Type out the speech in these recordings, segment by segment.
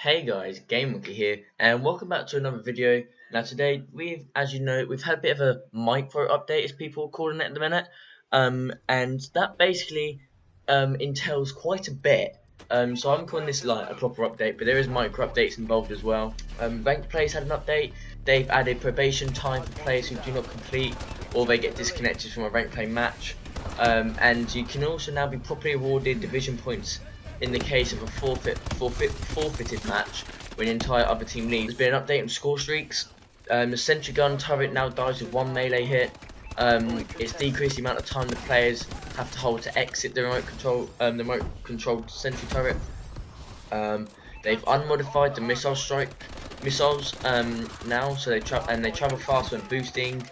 Hey guys, GameMonkey here, and welcome back to another video. Now today, as you know, we've had a bit of a micro update, as people are calling it at the minute, and that basically entails quite a bit. So I'm calling this like a proper update, but there is micro updates involved as well. Ranked players had an update. They've added probation time for players who do not complete or they get disconnected from a ranked play match, and you can also now be properly awarded division points in the case of a forfeited match when the entire other team leaves. There's been an update on score streaks. The sentry gun turret now dies with one melee hit. It's decreased the amount of time the players have to hold to exit the remote controlled sentry turret. They've unmodified the missiles now, so they travel faster when boosting.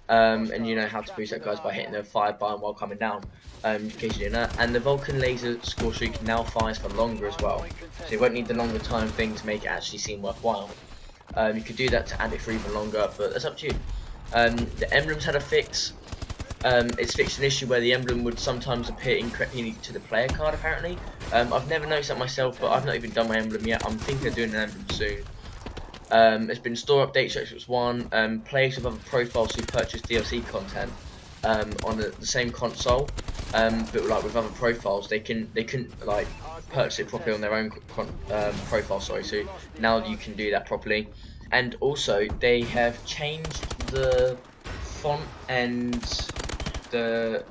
And you know how to boost that, guys, by hitting the fire button while coming down, in case you're doing that. And the Vulcan laser score streak now fires for longer as well, so you won't need the longer time thing to make it actually seem worthwhile. You could do that to add it for even longer, but that's up to you. The emblems had a fix. It's fixed an issue where the emblem would sometimes appear incorrectly to the player card, apparently. I've never noticed that myself, but I've not even done my emblem yet. I'm thinking of doing an emblem soon. There's been store updates, Xbox One. Players with other profiles who purchase DLC content on the same console, but like with other profiles, they couldn't like purchase it properly on their own profile. Sorry, so now you can do that properly. And also, they have changed the font and the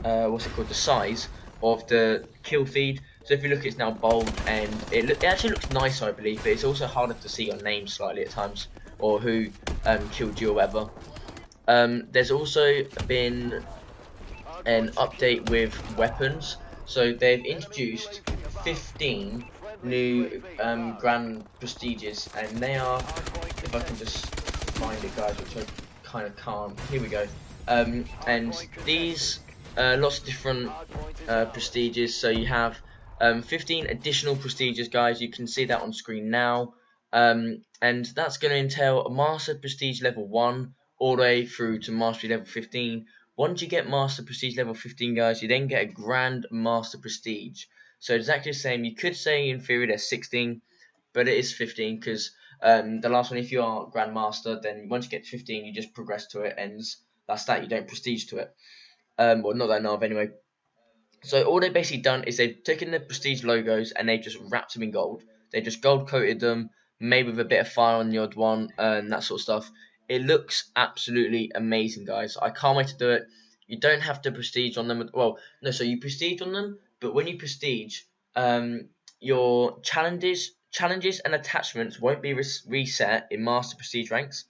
the size of the kill feed. So if you look, it's now bold, and it actually looks nice, I believe, but it's also harder to see your name slightly at times, or who killed you or whatever. There's also been an update with weapons. So they've introduced 15 new Grand Prestiges, and they are, if I can just find it, guys, which I kind of can't. Here we go. And these lots of different prestiges. So you have 15 additional prestiges, guys. You can see that on screen now, and that's going to entail a Master Prestige level 1 all the way through to Mastery level 15. Once you get Master Prestige level 15, guys, you then get a Grand Master Prestige. So exactly the same. You could say in theory there's 16, but it is 15 because the last one, if you are Grand Master, then once you get to 15, you just progress to it, and that's that. You don't prestige to it. Well, not that I know of anyway. So all they've basically done is they've taken the prestige logos and they've just wrapped them in gold. They just gold coated them, maybe with a bit of fire on the odd one, and that sort of stuff. It looks absolutely amazing, guys. I can't wait to do it. You don't have to prestige on them. Well, no, so you prestige on them, but when you prestige, your challenges and attachments won't be reset in Master Prestige ranks.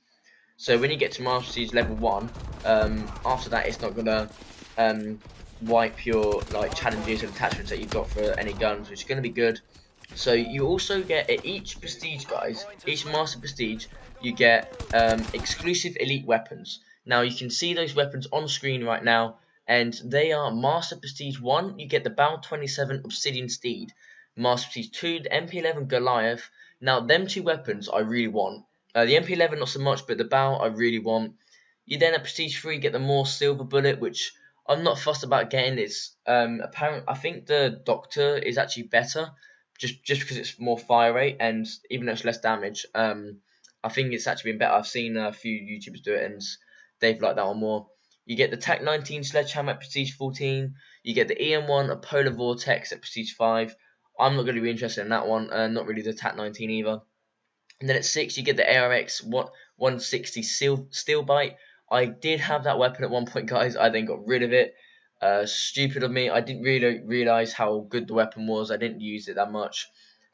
So when you get to Master Prestige level 1, after that it's not gonna wipe your like challenges and attachments that you've got for any guns, which is going to be good. So you also get at each prestige, guys, each Master Prestige, you get exclusive elite weapons. Now you can see those weapons on screen right now, and they are Master Prestige 1, you get the Bal 27 Obsidian Steed. Master Prestige 2, the MP11 Goliath. Now them two weapons I really want. The MP11 not so much, but the Bal I really want. You then at Prestige 3 get the more Silver Bullet, which I'm not fussed about getting. It's apparent. I think the Doctor is actually better, just because it's more fire rate, and even though it's less damage, I think it's actually been better. I've seen a few YouTubers do it, and they've liked that one more. You get the TAC 19 Sledgehammer at Prestige 14. You get the EM1 a Polar Vortex at Prestige 5. I'm not going to be interested in that one. Not really the TAC 19 either. And then at 6 you get the ARX 160 Steel Bite. I did have that weapon at one point, guys. I then got rid of it. Stupid of me. I didn't really realise how good the weapon was. I didn't use it that much.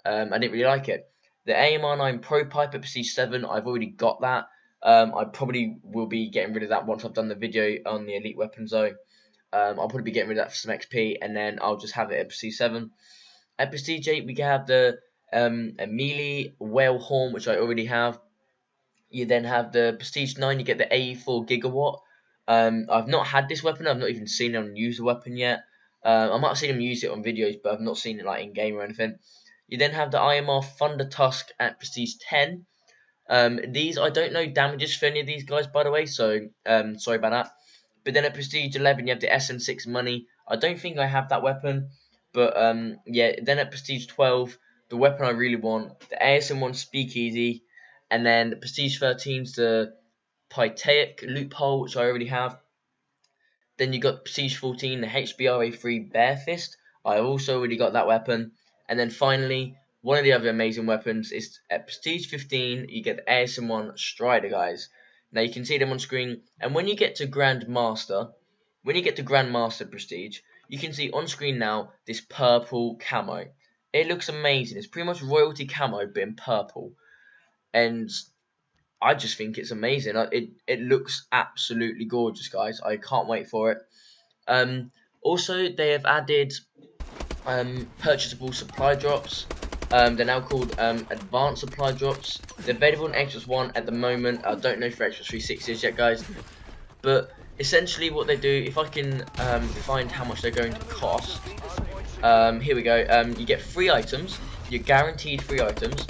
I didn't really like it. The AMR9 Pro Pipe at Prestige 7, I've already got that. I probably will be getting rid of that once I've done the video on the Elite Weapon Zone. I'll probably be getting rid of that for some XP, and then I'll just have it at Prestige 7. At Prestige 8, we can have the Melee Whale Horn, which I already have. You then have the Prestige 9, you get the AE4 Gigawatt. I've not had this weapon, I've not even seen them use the weapon yet. I might have seen them use it on videos, but I've not seen it like in game or anything. You then have the IMR Thunder Tusk at Prestige 10. These, I don't know damages for any of these guys, by the way, so sorry about that. But then at Prestige 11, you have the SM6 Money. I don't think I have that weapon, but yeah, then at Prestige 12, the weapon I really want, the ASM1 Speakeasy, and then the Prestige 13's the Pytaic Loophole, which I already have. Then you got Prestige 14, the HBRA3 Bare Fist. I also already got that weapon. And then finally, one of the other amazing weapons is at Prestige 15, you get the ASM1 Strider, guys. Now you can see them on screen. And when you get to Grandmaster Prestige, you can see on screen now this purple camo. It looks amazing. It's pretty much royalty camo, but in purple. And I just think it's amazing. It looks absolutely gorgeous, guys. I can't wait for it. Also, they have added purchasable supply drops. They're now called advanced supply drops. They're available in Xbox One at the moment. I don't know for Xbox 360 yet, guys. But essentially what they do, if I can find how much they're going to cost. Here we go. You get 3 items. You're guaranteed 3 items.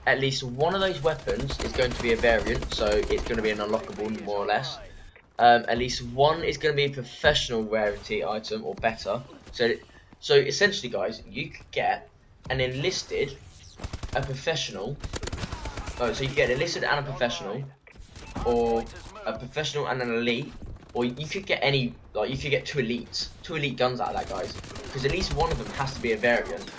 At least one of those weapons is going to be a variant, so it's going to be an unlockable, more or less. At least one is going to be a professional rarity item, or better. So essentially, guys, you could get an enlisted, a professional. Oh, so you get an enlisted and a professional, or a professional and an elite, or you could get any, like you could get 2 elites, 2 elite guns out of that, guys. Because at least one of them has to be a variant,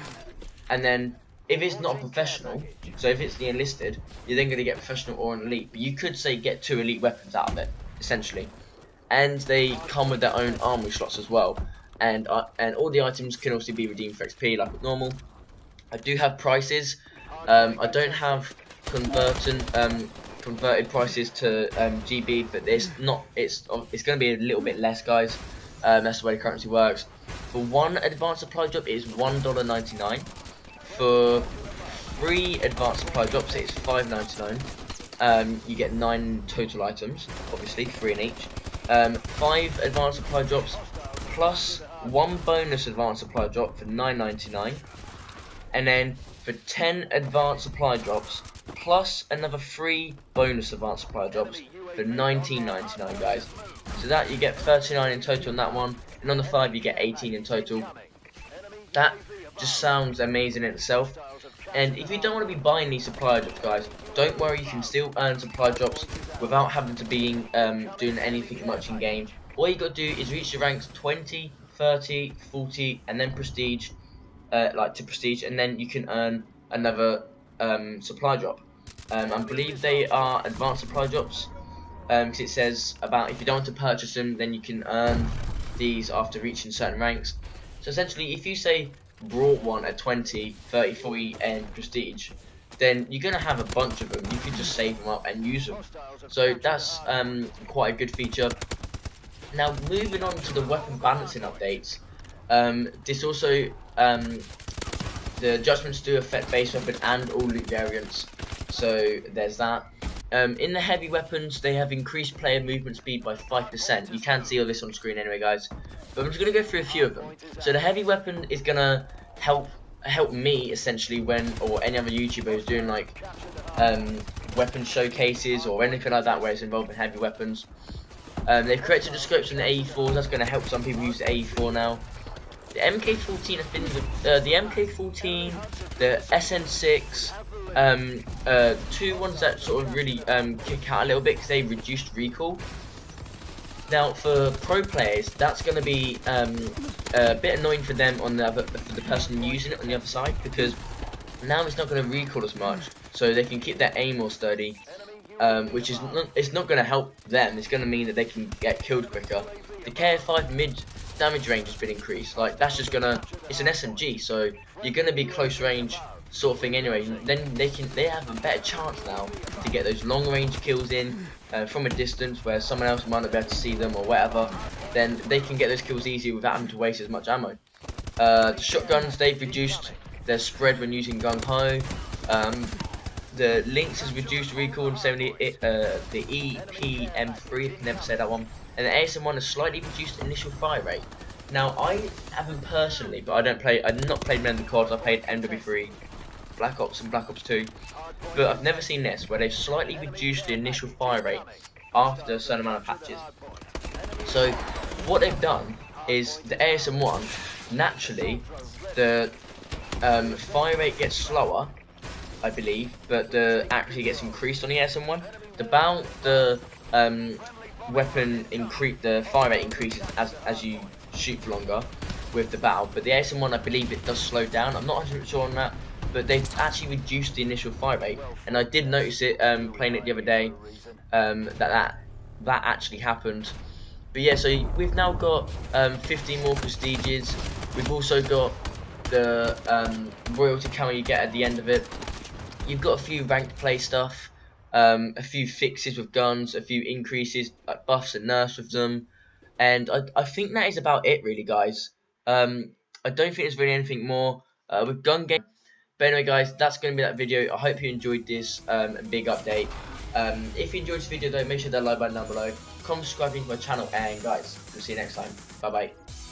and then. If it's not a professional, so if it's the enlisted, you're then going to get professional or an elite. But you could say get 2 elite weapons out of it, essentially. And they come with their own armory slots as well. And all the items can also be redeemed for XP like normal. I do have prices. I don't have converted prices to GB, but it's going to be a little bit less, guys. That's the way the currency works. For one advanced supply drop, it is $1.99. For 3 advanced supply drops, it's $5.99. You get 9 total items, obviously 3 in each. 5 advanced supply drops plus 1 bonus advanced supply drop for $9.99, and then for 10 advanced supply drops plus another 3 bonus advanced supply drops for $19.99, guys. So that you get 39 in total on that one, and on the 5 you get 18 in total. That just sounds amazing in itself. And if you don't want to be buying these supply drops, guys, don't worry, you can still earn supply drops without having to be doing anything much in game. All you got to do is reach the ranks 20, 30, 40, and then prestige, prestige, and then you can earn another supply drop. I believe they are advanced supply drops, because it says about if you don't want to purchase them, then you can earn these after reaching certain ranks. So essentially, if you say brought one at 20, 30, 40 and prestige, then you're going to have a bunch of them. You can just save them up and use them. So that's quite a good feature. Now moving on to the weapon balancing updates. This also, the adjustments do affect base weapon and all loot variants. So there's that. In the heavy weapons, they have increased player movement speed by 5%. You can see all this on screen anyway, guys. But I'm just going to go through a few of them. So the heavy weapon is going to help me, essentially, or any other YouTuber who's doing, like, weapon showcases or anything like that where it's involved in heavy weapons. They've corrected the scopes on the AE4s. That's going to help some people use the AE4 now. The MK14, the MK14, the SN6, 2 ones that sort of really kick out a little bit because they reduced recoil. Now for pro players, that's going to be a bit annoying for them for the person using it on the other side, because now it's not going to recoil as much, so they can keep their aim more sturdy, which is not going to help them. It's going to mean that they can get killed quicker. The KF5 mid damage range has been increased. Like, that's just gonna, it's an SMG, so you're gonna be close range sort of thing anyway. Then they have a better chance now to get those long range kills in from a distance where someone else might not be able to see them or whatever. Then they can get those kills easy without having to waste as much ammo. The shotguns, they've reduced their spread when using gung ho. The Lynx has reduced recoil and the EPM3, never say that one. And the ASM1 has slightly reduced initial fire rate. Now I haven't personally, but I've not played many of the CODs. I've played MW3, Black Ops and Black Ops 2, but I've never seen this where they've slightly reduced the initial fire rate after a certain amount of patches. So what they've done is the ASM1, naturally, the fire rate gets slower, I believe, but the accuracy gets increased on the ASM1. The weapon the fire rate increases as you shoot for longer with the bow, but the ASM1, I believe it does slow down. I'm not 100% sure on that, but they've actually reduced the initial fire rate, and I did notice it playing it the other day, that actually happened. But yeah, so we've now got 15 more prestiges. We've also got the royalty camo you get at the end of it. You've got a few ranked play stuff, a few fixes with guns, a few increases, like buffs and nerfs with them, and I think that is about it really, guys. I don't think there's really anything more with gun game. But anyway, guys, that's going to be that video. I hope you enjoyed this big update. If you enjoyed this video, though, make sure to like button down below, comment, subscribe to my channel, and guys, we'll see you next time. Bye bye.